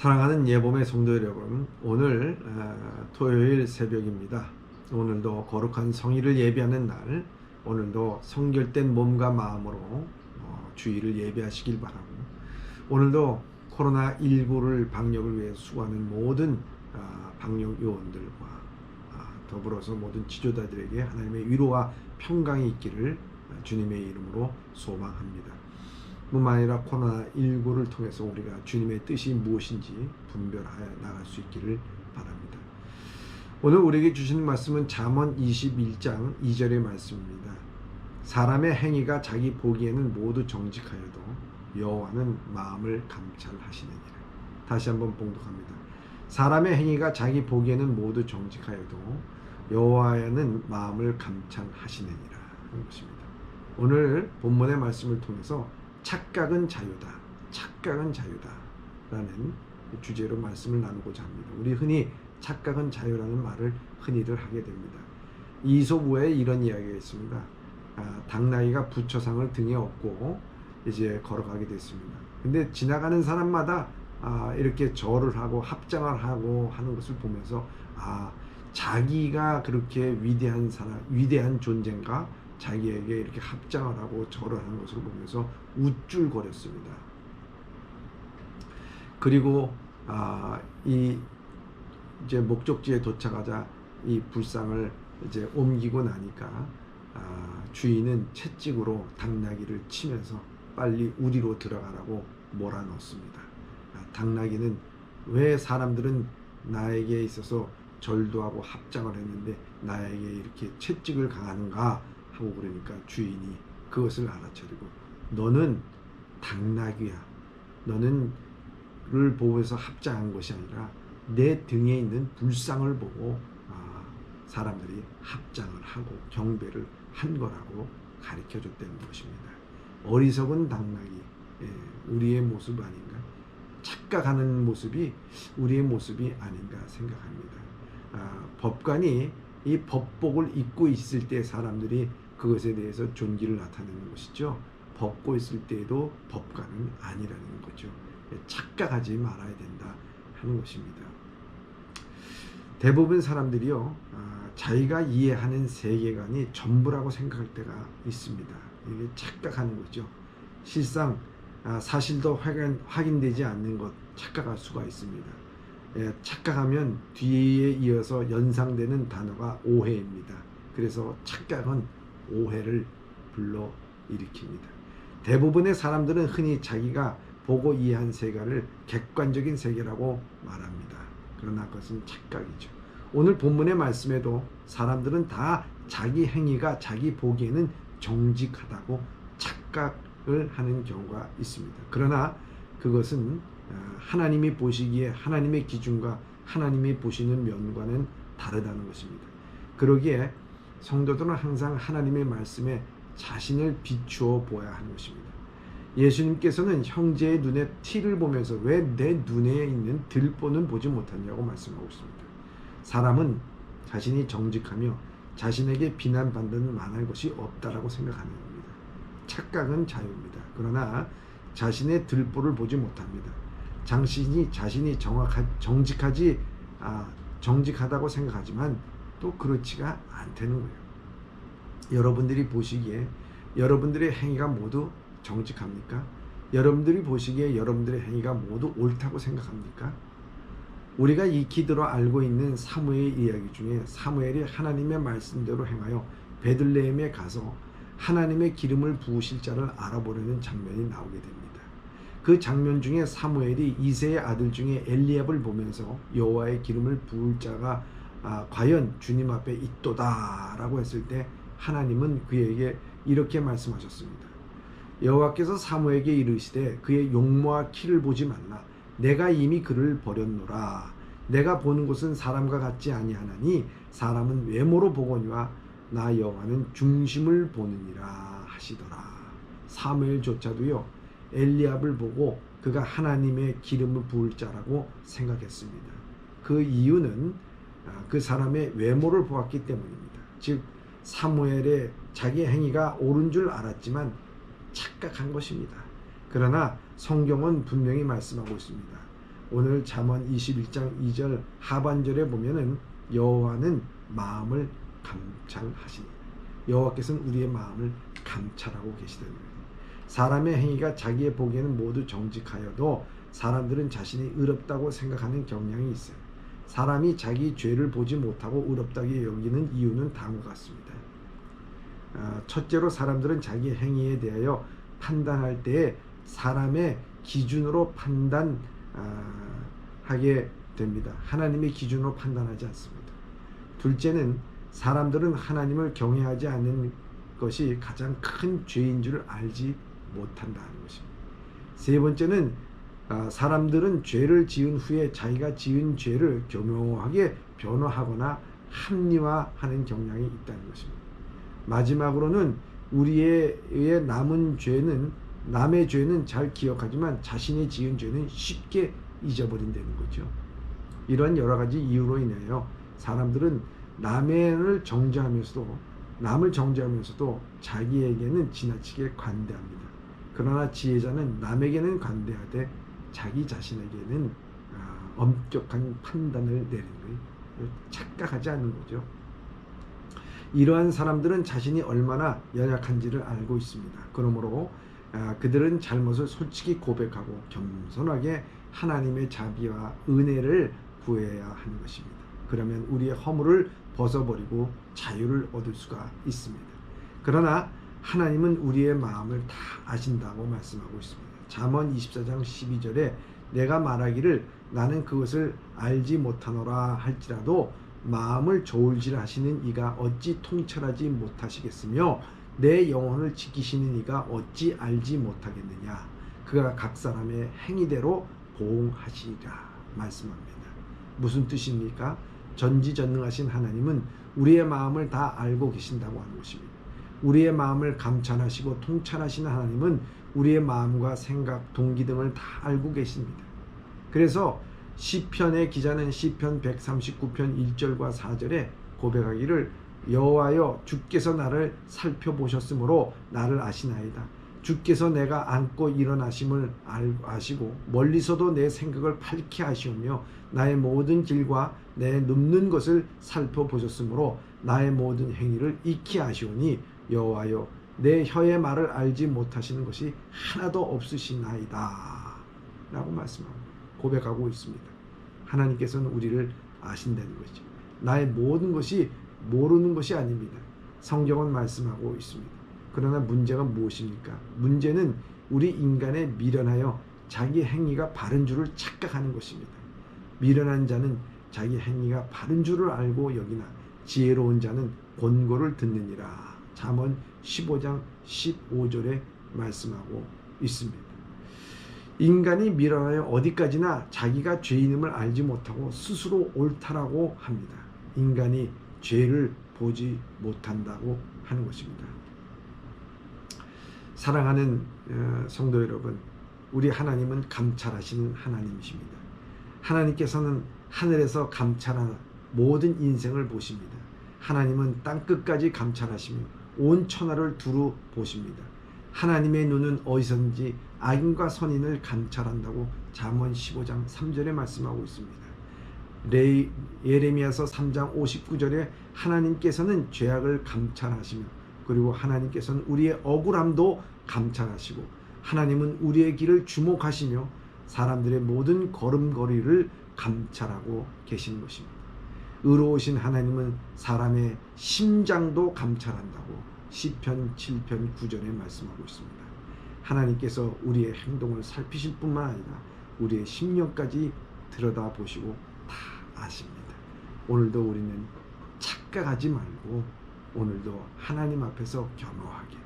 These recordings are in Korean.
사랑하는 예봄의 성도 여러분, 오늘 토요일 새벽입니다. 오늘도 거룩한 성일을 예배하는 날, 오늘도 성결된 몸과 마음으로 주일을 예배하시길 바라고, 오늘도 코로나19를 방역을 위해 수고하는 모든 방역 요원들과 더불어서 모든 지도자들에게 하나님의 위로와 평강이 있기를 주님의 이름으로 소망합니다. 뿐만 아니라 코로나19를 통해서 우리가 주님의 뜻이 무엇인지 분별하여 나갈 수 있기를 바랍니다. 오늘 우리에게 주시는 말씀은 잠언 21장 2절의 말씀입니다. 사람의 행위가 자기 보기에는 모두 정직하여도 여호와는 마음을 감찰하시느니라. 다시 한번 봉독합니다. 사람의 행위가 자기 보기에는 모두 정직하여도 여호와는 마음을 감찰하시느니라 하는 것입니다. 오늘 본문의 말씀을 통해서 착각은 자유다, 착각은 자유다 라는 주제로 말씀을 나누고자 합니다. 우리 흔히 착각은 자유라는 말을 흔히들 하게 됩니다. 이솝우에 이런 이야기가 있습니다. 당나귀가 부처상을 등에 업고 이제 걸어가게 됐습니다. 근데 지나가는 사람마다 이렇게 절을 하고 합장을 하고 하는 것을 보면서 자기가 그렇게 위대한 사람, 위대한 존재인가? 자기에게 이렇게 합장을 하고 절을 하는 것을 보면서 우쭐거렸습니다. 그리고 이제 목적지에 도착하자 이 불상을 이제 옮기고 나니까 주인은 채찍으로 당나귀를 치면서 빨리 우리로 들어가라고 몰아넣습니다. 당나귀는 왜 사람들은 나에게 있어서 절도 하고 합장을 했는데 나에게 이렇게 채찍을 가하는가 하고 그러니까 주인이 그것을 알아차리고 너는 당나귀야. 너는 를 보면서 합장한 것이 아니라 내 등에 있는 불상을 보고 사람들이 합장을 하고 경배를 한 거라고 가르쳐 줬다는 것입니다. 어리석은 당나귀, 우리의 모습 아닌가? 착각하는 모습이 우리의 모습이 아닌가 생각합니다. 법관이 이 법복을 입고 있을 때 사람들이 그것에 대해서 존귀를 나타내는 것이죠. 벗고 있을 때에도 법관은 아니라는 거죠. 착각하지 말아야 된다 하는 것입니다. 대부분 사람들이요, 자기가 이해하는 세계관이 전부라고 생각할 때가 있습니다. 이게 착각하는 거죠. 실상 사실도 확인되지 않는 것 착각할 수가 있습니다. 착각하면 뒤에 이어서 연상되는 단어가 오해입니다. 그래서 착각은 오해를 불러일으킵니다. 대부분의 사람들은 흔히 자기가 보고 이해한 세계를 객관적인 세계라고 말합니다. 그러나 그것은 착각이죠. 오늘 본문의 말씀에도 사람들은 다 자기 행위가 자기 보기에는 정직하다고 착각을 하는 경우가 있습니다. 그러나 그것은 하나님이 보시기에 하나님의 기준과 하나님이 보시는 면과는 다르다는 것입니다. 그러기에 성도들은 항상 하나님의 말씀에 자신을 비추어 보아야 하는 것입니다. 예수님께서는 형제의 눈에 티를 보면서 왜 내 눈에 있는 들보는 보지 못하냐고 말씀하고 있습니다. 사람은 자신이 정직하며 자신에게 비난받는 만한 것이 없다라고 생각하는 겁니다. 착각은 자유입니다. 그러나 자신의 들보를 보지 못합니다. 자신이 정직하다고 생각하지만 또 그렇지가 않다는 거예요. 여러분들이 보시기에 여러분들의 행위가 모두 정직합니까? 여러분들이 보시기에 여러분들의 행위가 모두 옳다고 생각합니까? 우리가 익히 들어 알고 있는 사무엘 이야기 중에 사무엘이 하나님의 말씀대로 행하여 베들레헴에 가서 하나님의 기름을 부으실 자를 알아보려는 장면이 나오게 됩니다. 그 장면 중에 사무엘이 이새의 아들 중에 엘리압을 보면서 여호와의 기름을 부을 자가 과연 주님 앞에 있도다 라고 했을 때 하나님은 그에게 이렇게 말씀하셨습니다. 여호와께서 사무엘에게 이르시되 그의 용모와 키를 보지 말라. 내가 이미 그를 버렸노라. 내가 보는 것은 사람과 같지 아니하나니 사람은 외모로 보거니와 나 여호와는 중심을 보느니라 하시더라. 사무엘조차도요, 엘리압을 보고 그가 하나님의 기름을 부을 자라고 생각했습니다. 그 이유는 그 사람의 외모를 보았기 때문입니다. 즉 사무엘의 자기 행위가 옳은 줄 알았지만 착각한 것입니다. 그러나 성경은 분명히 말씀하고 있습니다. 오늘 잠언 21장 2절 하반절에 보면은 여호와는 마음을 감찰하시니, 여호와께서는 우리의 마음을 감찰하고 계시다는 거예요. 사람의 행위가 자기의 보기에는 모두 정직하여도 사람들은 자신이 의롭다고 생각하는 경향이 있어요. 사람이 자기 죄를 보지 못하고 의롭다고 여기는 이유는 다음과 같습니다. 첫째로 사람들은 자기 행위에 대하여 판단할 때에 사람의 기준으로 판단하게 됩니다. 하나님의 기준으로 판단하지 않습니다. 둘째는 사람들은 하나님을 경외하지 않는 것이 가장 큰 죄인 줄 알지 못한다는 것입니다. 세 번째는 사람들은 죄를 지은 후에 자기가 지은 죄를 교묘하게 변호하거나 합리화하는 경향이 있다는 것입니다. 마지막으로는 우리의 남은 죄는, 남의 죄는 잘 기억하지만 자신이 지은 죄는 쉽게 잊어버린다는 거죠. 이런 여러 가지 이유로 인하여 사람들은 남을 정죄하면서도 자기에게는 지나치게 관대합니다. 그러나 지혜자는 남에게는 관대하되 자기 자신에게는 엄격한 판단을 내리는 거예요. 착각하지 않는 거죠. 이러한 사람들은 자신이 얼마나 연약한지를 알고 있습니다. 그러므로 그들은 잘못을 솔직히 고백하고 겸손하게 하나님의 자비와 은혜를 구해야 하는 것입니다. 그러면 우리의 허물을 벗어버리고 자유를 얻을 수가 있습니다. 그러나 하나님은 우리의 마음을 다 아신다고 말씀하고 있습니다. 잠언 24장 12절에 내가 말하기를 나는 그것을 알지 못하노라 할지라도 마음을 저울질 하시는 이가 어찌 통찰하지 못하시겠으며 내 영혼을 지키시는 이가 어찌 알지 못하겠느냐. 그가 각 사람의 행위대로 보응하시리라 말씀합니다. 무슨 뜻입니까? 전지전능하신 하나님은 우리의 마음을 다 알고 계신다고 하는 것입니다. 우리의 마음을 감찰하시고 통찰하시는 하나님은 우리의 마음과 생각, 동기 등을 다 알고 계십니다. 그래서 시편의 기자는 시편 139편 1절과 4절에 고백하기를 여호와여 주께서 나를 살펴보셨으므로 나를 아시나이다. 주께서 내가 앉고 일어나심을 아시고 멀리서도 내 생각을 밝히 아시오며 나의 모든 길과 내 눕는 것을 살펴보셨으므로 나의 모든 행위를 익히 아시오니 여호와여 내 혀의 말을 알지 못하시는 것이 하나도 없으시나이다 라고 말씀합니다. 고백하고 있습니다. 하나님께서는 우리를 아신다는 것이죠. 나의 모든 것이 모르는 것이 아닙니다. 성경은 말씀하고 있습니다. 그러나 문제가 무엇입니까? 문제는 우리 인간의 미련하여 자기 행위가 바른 줄을 착각하는 것입니다. 미련한 자는 자기 행위가 바른 줄을 알고 여기나 지혜로운 자는 권고를 듣느니라. 잠언 15장 15절에 말씀하고 있습니다. 인간이 미련하여 어디까지나 자기가 죄인임을 알지 못하고 스스로 옳다라고 합니다. 인간이 죄를 보지 못한다고 하는 것입니다. 사랑하는 성도 여러분, 우리 하나님은 감찰하시는 하나님이십니다. 하나님께서는 하늘에서 감찰하는 모든 인생을 보십니다. 하나님은 땅끝까지 감찰하시며 온 천하를 두루 보십니다. 하나님의 눈은 어디서든지 악인과 선인을 감찰한다고 잠언 15장 3절에 말씀하고 있습니다. 예레미야서 3장 59절에 하나님께서는 죄악을 감찰하시며 그리고 하나님께서는 우리의 억울함도 감찰하시고 하나님은 우리의 길을 주목하시며 사람들의 모든 걸음걸이를 감찰하고 계시는 것입니다. 의로우신 하나님은 사람의 심장도 감찰한다고 시편 7편 9절에 말씀하고 있습니다. 하나님께서 우리의 행동을 살피실 뿐만 아니라 우리의 심령까지 들여다보시고 다 아십니다. 오늘도 우리는 착각하지 말고 오늘도 하나님 앞에서 겸허하게,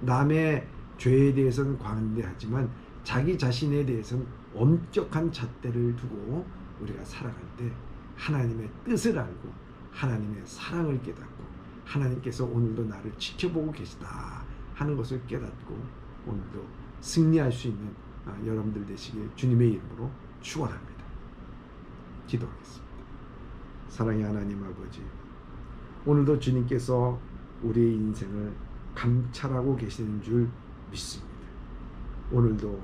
남의 죄에 대해서는 관대하지만 자기 자신에 대해서는 엄격한 잣대를 두고 우리가 살아갈 때 하나님의 뜻을 알고 하나님의 사랑을 깨닫고 하나님께서 오늘도 나를 지켜보고 계시다 하는 것을 깨닫고 오늘도 승리할 수 있는 여러분들 되시길 주님의 이름으로 축원합니다. 기도하겠습니다. 사랑의 하나님 아버지, 오늘도 주님께서 우리의 인생을 감찰하고 계시는 줄 믿습니다. 오늘도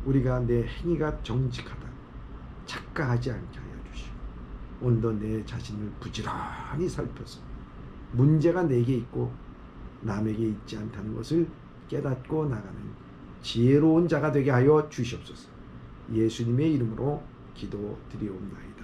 우리가 내 행위가 정직하다, 착각하지 않게 하여 주시고 오늘도 내 자신을 부지런히 살펴서 문제가 내게 있고 남에게 있지 않다는 것을 깨닫고 나가는 지혜로운 자가 되게 하여 주시옵소서. 예수님의 이름으로 기도드리옵나이다.